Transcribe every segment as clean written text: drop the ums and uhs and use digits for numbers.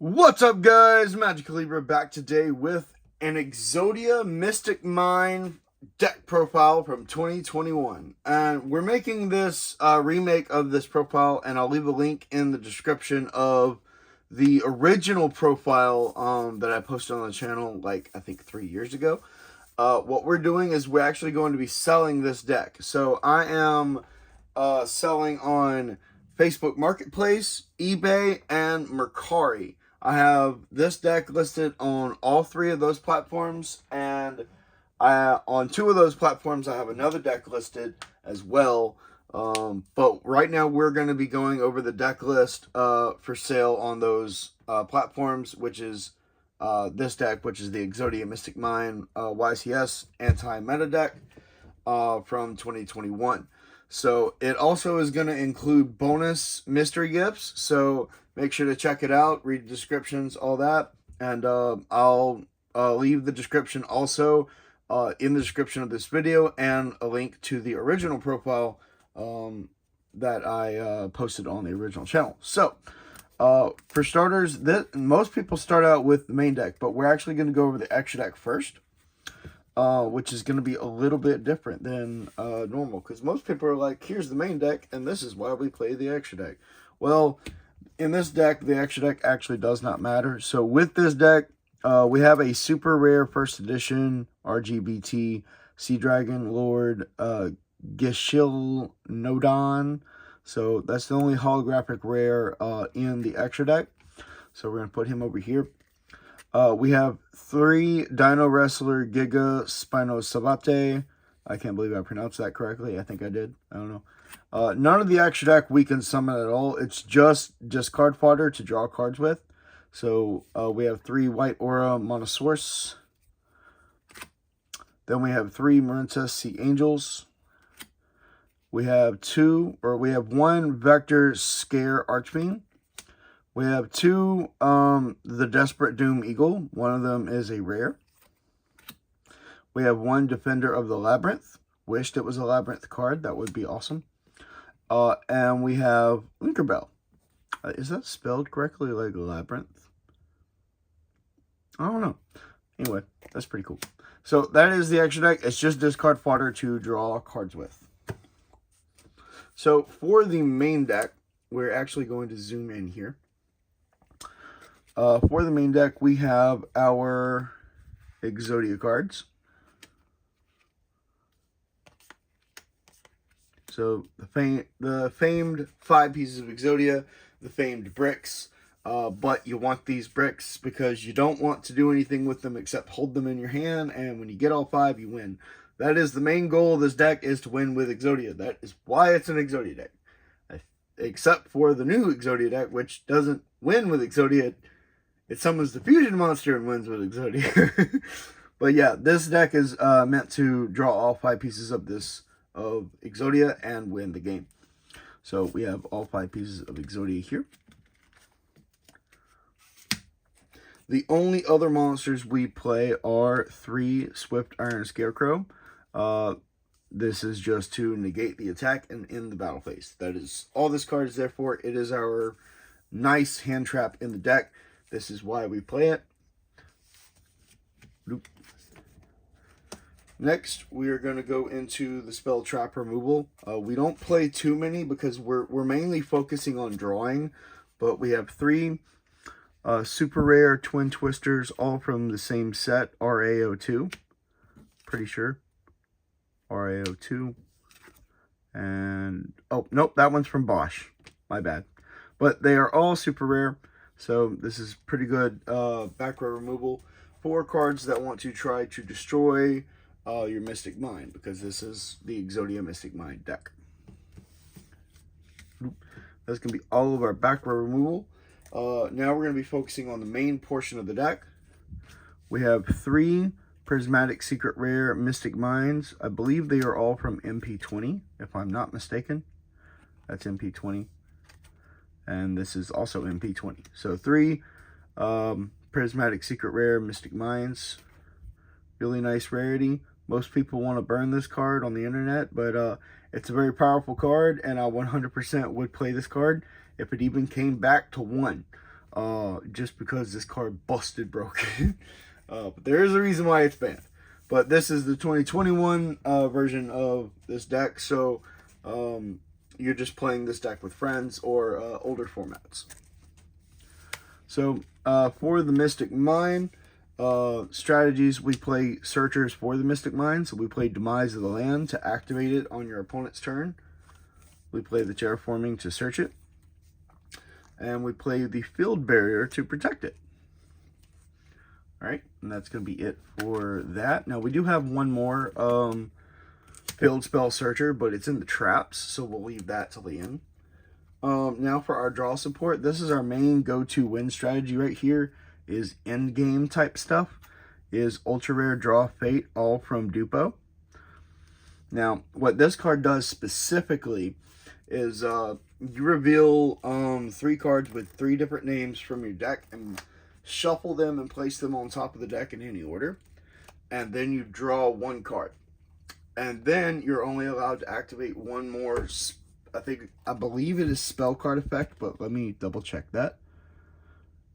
What's up, guys? Magic Libra back today with an Exodia Mystic Mine deck profile from 2021. And we're making this remake of this profile, and I'll leave a link in the description of the original profile that I posted on the channel, like, I think 3 years ago. What we're doing is we're actually going to be selling this deck. So I am selling on Facebook Marketplace, eBay, and Mercari. I have this deck listed on all three of those platforms, and on two of those platforms I have another deck listed as well. But right now we're going to be going over the deck list for sale on those platforms, which is this deck, which is the Exodia Mystic Mine YCS anti-meta deck from 2021. So it also is going to include bonus mystery gifts, so make sure to check it out, read the descriptions, all that, and I'll leave the description also in the description of this video, and a link to the original profile that I posted on the original channel. So for starters, most people start out with the main deck, but we're actually going to go over the extra deck first. Which is going to be a little bit different than normal, because most people are like, here's the main deck, and this is why we play the extra deck. Well, in this deck, the extra deck actually does not matter. So with this deck, we have a super rare first edition RGBT Sea Dragon Lord Gishil Nodon. So that's the only holographic rare in the extra deck. So we're going to put him over here. We have 3 Dino Wrestler Giga Spinosavate. I can't believe I pronounced that correctly. I think I did. I don't know. None of the extra deck we can summon at all. It's just card fodder to draw cards with. So we have 3 White Aura Monosaurus. Then we have 3 Marinta Sea Angels. We have 1 Vector Scare Archfiend. We have 2, the Desperate Doom Eagle. One of them is a rare. We have 1 Defender of the Labyrinth. Wished it was a Labyrinth card. That would be awesome. And we have Linkerbell. Is that spelled correctly, like Labyrinth? I don't know. Anyway, that's pretty cool. So that is the extra deck. It's just discard fodder to draw cards with. So for the main deck, we're actually going to zoom in here. For the main deck, we have our Exodia cards. So the famed 5 pieces of Exodia, the famed bricks. But you want these bricks because you don't want to do anything with them except hold them in your hand, and when you get all 5, you win. That is the main goal of this deck, is to win with Exodia. That is why it's an Exodia deck. Except for the new Exodia deck, which doesn't win with Exodia. It summons the fusion monster and wins with Exodia. But yeah, this deck is meant to draw all 5 pieces of Exodia and win the game. So we have all 5 pieces of Exodia here. The only other monsters we play are 3 Swift Iron Scarecrow. This is just to negate the attack and end the battle phase. That is all this card is there for. It is our nice hand trap in the deck. This is why we play it. Next, we are going to go into the spell trap removal. We don't play too many because we're mainly focusing on drawing. But we have 3 super rare Twin Twisters, all from the same set, RAO2. Pretty sure. RAO2. And, oh, nope, that one's from Bosch. My bad. But they are all super rare. So this is pretty good back row removal for cards that want to try to destroy your Mystic Mine, because this is the Exodia Mystic Mine deck. That's going to be all of our back row removal. Now we're going to be focusing on the main portion of the deck. We have 3 Prismatic Secret Rare Mystic Mines. I believe they are all from MP20, if I'm not mistaken. That's MP20. And this is also MP20. So 3 Prismatic Secret Rare Mystic Mines. Really nice rarity. Most people want to burn this card on the internet, but it's a very powerful card, and I 100% would play this card if it even came back to 1. just because this card busted broken. But there is a reason why it's banned. But this is the 2021 version of this deck, so you're just playing this deck with friends or older formats. So for the Mystic Mine strategies, we play Searchers for the Mystic Mine. So we play Demise of the Land to activate it on your opponent's turn. We play the Terraforming to search it. And we play the Field Barrier to protect it. Alright, and that's going to be it for that. Now, we do have one more Field Spell Searcher, but it's in the traps, so we'll leave that till the end. Now for our draw support, this is our main go-to win strategy right here, is end game type stuff, is Ultra Rare Draw Fate, all from Dupo. Now, what this card does specifically is you reveal 3 cards with 3 different names from your deck and shuffle them and place them on top of the deck in any order, and then you draw 1 card, and then you're only allowed to activate one more. I believe it is spell card effect, but let me double check that.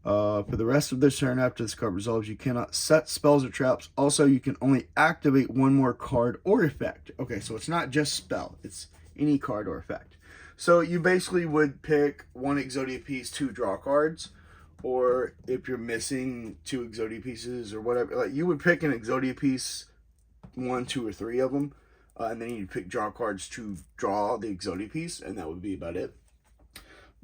For the rest of this turn after this card resolves, you cannot set spells or traps. Also, you can only activate one more card or effect. Okay, so it's not just spell, it's any card or effect. So you basically would pick 1 Exodia piece to draw cards, or if you're missing 2 Exodia pieces or whatever, like you would pick an Exodia piece, 1, 2, or 3 of them, and then you'd pick draw cards to draw the Exodia piece, and that would be about it.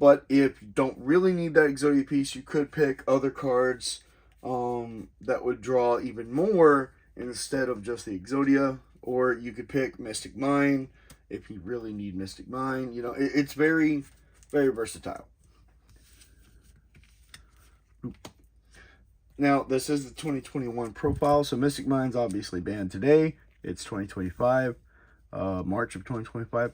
But if you don't really need that Exodia piece, you could pick other cards that would draw even more instead of just the Exodia, or you could pick Mystic Mine if you really need Mystic Mine. You know, it's very, very versatile. Now, this is the 2021 profile, so Mystic Mine's obviously banned today. It's 2025, March of 2025.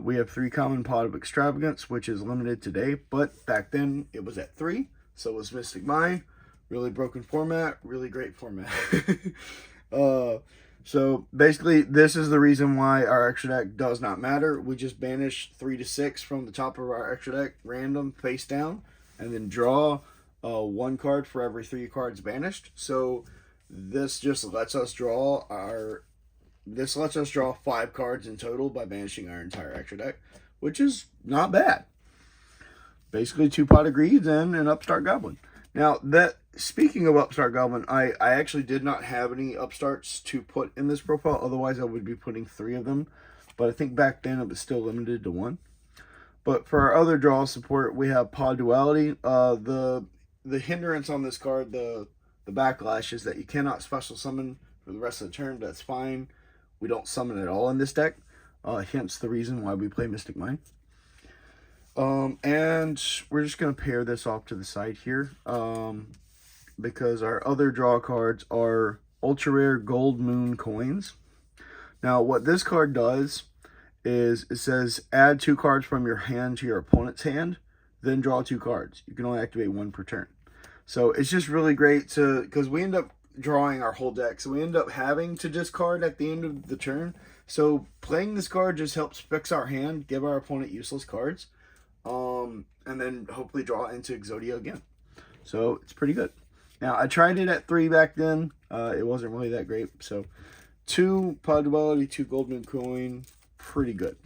We have 3 common Pot of Extravagance, which is limited today, but back then it was at 3, so was Mystic Mine. Really broken format, really great format. So basically, this is the reason why our extra deck does not matter. We just banish 3 to 6 from the top of our extra deck, random, face down, and then draw 1 card for every 3 cards banished. So this just lets us draw 5 cards in total by banishing our entire extra deck, which is not bad. Basically 2 Pot of Greeds and an Upstart Goblin. Now, speaking of Upstart Goblin, I actually did not have any Upstarts to put in this profile. Otherwise, I would be putting 3 of them. But I think back then it was still limited to 1. But for our other draw support, we have Pod Duality. The hindrance on this card, the backlash, is that you cannot special summon for the rest of the turn. That's fine. We don't summon at all in this deck. Hence the reason why we play Mystic Mine. And we're just going to pair this off to the side here. Because our other draw cards are Ultra Rare Gold Moon Coins. Now, what this card does is it says add 2 cards from your hand to your opponent's hand, then draw 2 cards. You can only activate 1 per turn. So it's just really great because we end up drawing our whole deck. So we end up having to discard at the end of the turn. So playing this card just helps fix our hand, give our opponent useless cards, and then hopefully draw into Exodia again. So it's pretty good. Now, I tried it at 3 back then. It wasn't really that great. So 2 Pod Duality, 2 Gold Moon Coin, pretty good.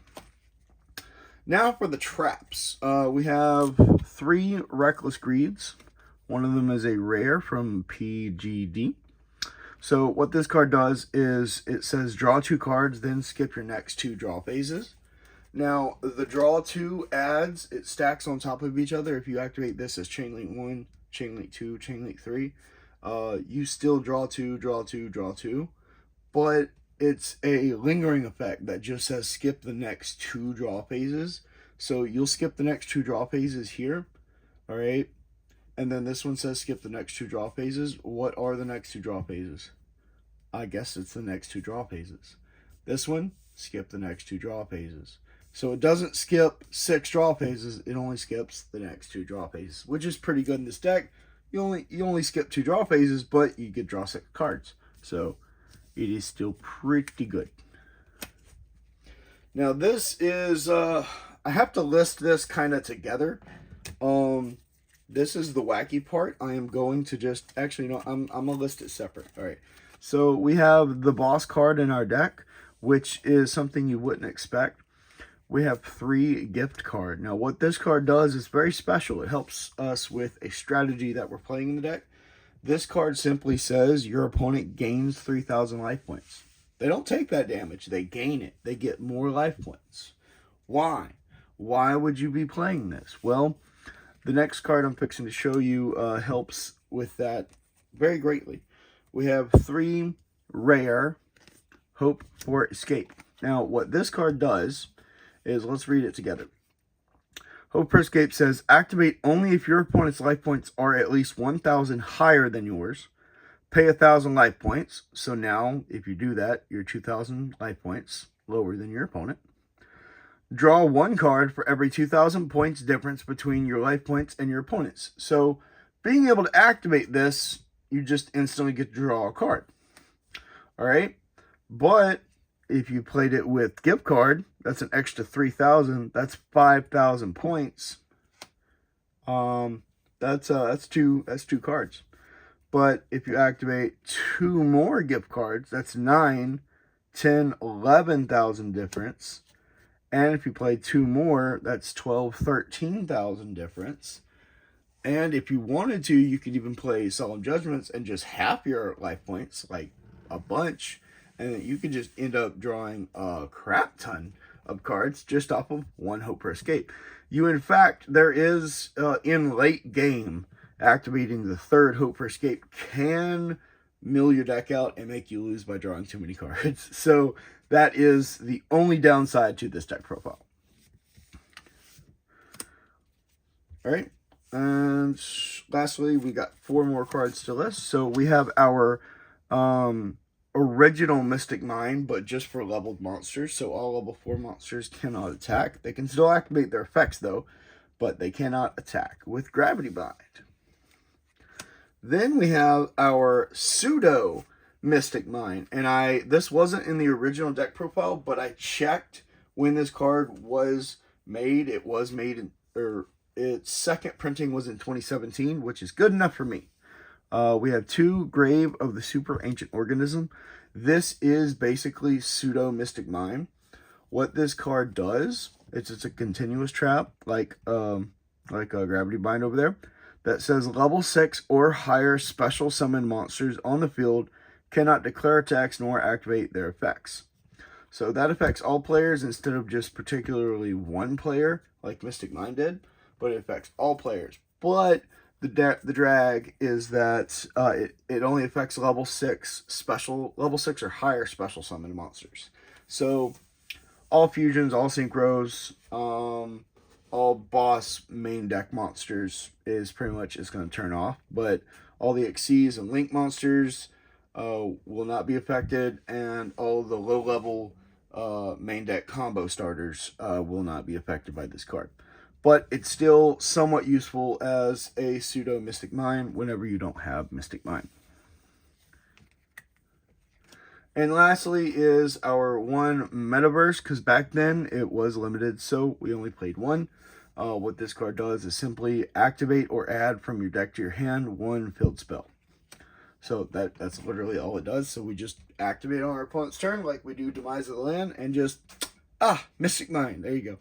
Now for the traps. We have 3 Reckless Greeds. One of them is a rare from PGD. So what this card does is it says draw 2 cards, then skip your next 2 draw phases. Now, the draw 2 adds, it stacks on top of each other. If you activate this as Chain Link 1, Chain Link 2, Chain Link 3, you still draw 2, draw 2, draw 2. But it's a lingering effect that just says skip the next 2 draw phases. So you'll skip the next 2 draw phases here, all right? And then this one says skip the next 2 draw phases. What are the next 2 draw phases? I guess it's the next 2 draw phases. This one, skip the next 2 draw phases. So it doesn't skip 6 draw phases, it only skips the next 2 draw phases, which is pretty good in this deck. You only skip 2 draw phases, but you could draw 6 cards. So it is still pretty good. Now this is I have to list this kind of together. this is the wacky part. I am going to just, actually, no, I'm going to list it separate. All right. So we have the boss card in our deck, which is something you wouldn't expect. We have 3 gift card. Now, what this card does is very special. It helps us with a strategy that we're playing in the deck. This card simply says your opponent gains 3,000 life points. They don't take that damage. They gain it. They get more life points. Why? Why would you be playing this? Well, the next card I'm fixing to show you helps with that very greatly. We have 3 rare Hope for Escape. Now, what this card does is, let's read it together. Hope for Escape says, activate only if your opponent's life points are at least 1,000 higher than yours. Pay 1,000 life points. So now, if you do that, you're 2,000 life points lower than your opponent. Draw 1 card for every 2,000 points difference between your life points and your opponent's. So, being able to activate this, you just instantly get to draw a card. Alright? But, if you played it with gift card, that's an extra 3,000. That's 5,000 points. That's two cards. But if you activate 2 more gift cards, that's 9, 10, 11,000 difference. And if you play 2 more, that's 12, 13,000 difference. And if you wanted to, you could even play Solemn Judgments and just half your life points, like a bunch. And you could just end up drawing a crap ton of cards just off of 1 Hope for Escape. You, in fact, there is, in late game, activating the 3rd Hope for Escape can mill your deck out and make you lose by drawing too many cards. So that is the only downside to this deck profile. Alright, and lastly, we got 4 more cards to list. So we have our original Mystic Mine, but just for leveled monsters. So all level 4 monsters cannot attack. They can still activate their effects though, but they cannot attack with Gravity Bind. Then we have our pseudo Mystic Mine, and this wasn't in the original deck profile, but I checked when this card was made. It was made its second printing was in 2017, which is good enough for me. We have 2 Grave of the Super Ancient Organism. This is basically pseudo Mystic Mine. What this card does, it's a continuous trap, like a Gravity Bind over there, that says level 6 or higher special summon monsters on the field cannot declare attacks nor activate their effects. So that affects all players instead of just particularly one player, like Mystic Mine did, but it affects all players. But the drag is that it only affects level 6 or higher special summon monsters. So all fusions, all synchros, all boss main deck monsters is pretty much going to turn off. But all the XCs and link monsters will not be affected, and all the low level main deck combo starters will not be affected by this card. But it's still somewhat useful as a pseudo Mystic Mine whenever you don't have Mystic Mine. And lastly is our 1 Metaverse, because back then it was limited, so we only played 1. What this card does is simply activate or add from your deck to your hand 1 field spell. So that's literally all it does. So we just activate on our opponent's turn like we do Demise of the Land and just, Mystic Mine. There you go.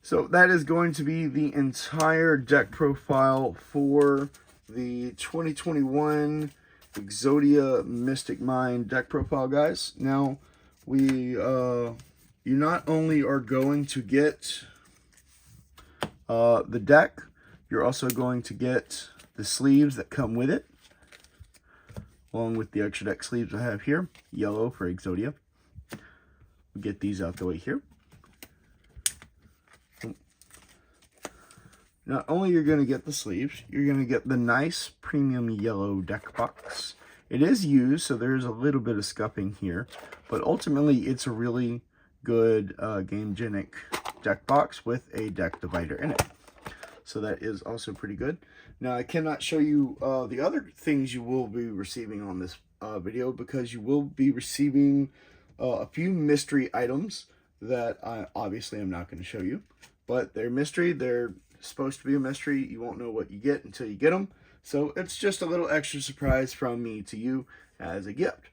So that is going to be the entire deck profile for the 2021 Exodia Mystic Mine deck profile, guys. Now, you not only are going to get the deck, you're also going to get the sleeves that come with it, along with the extra deck sleeves I have here, yellow for Exodia. We'll get these out the way here. Not only you're going to get the sleeves, you're going to get the nice premium yellow deck box. It is used, so there's a little bit of scuffing here, but ultimately it's a really good game-genic deck box with a deck divider in it. So that is also pretty good. Now, I cannot show you the other things you will be receiving on this video, because you will be receiving a few mystery items that I obviously am not going to show you. But they're mystery, they're supposed to be a mystery. You won't know what you get until you get them. So it's just a little extra surprise from me to you as a gift.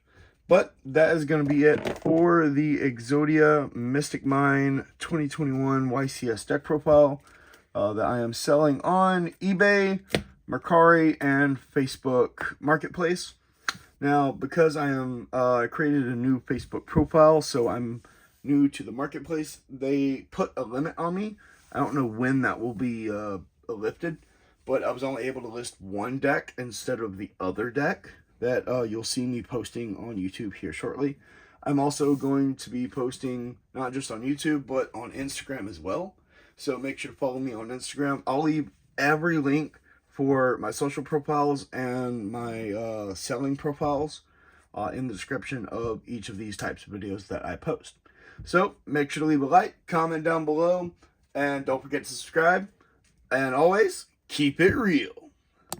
But that is going to be it for the Exodia Mystic Mine 2021 YCS deck profile that I am selling on eBay, Mercari, and Facebook Marketplace. Now, because I created a new Facebook profile, so I'm new to the marketplace, they put a limit on me. I don't know when that will be lifted, but I was only able to list one deck instead of the other deck that you'll see me posting on YouTube here shortly. I'm also going to be posting not just on YouTube, but on Instagram as well. So make sure to follow me on Instagram. I'll leave every link for my social profiles and my selling profiles in the description of each of these types of videos that I post. So make sure to leave a like, comment down below, and don't forget to subscribe. And always, keep it real.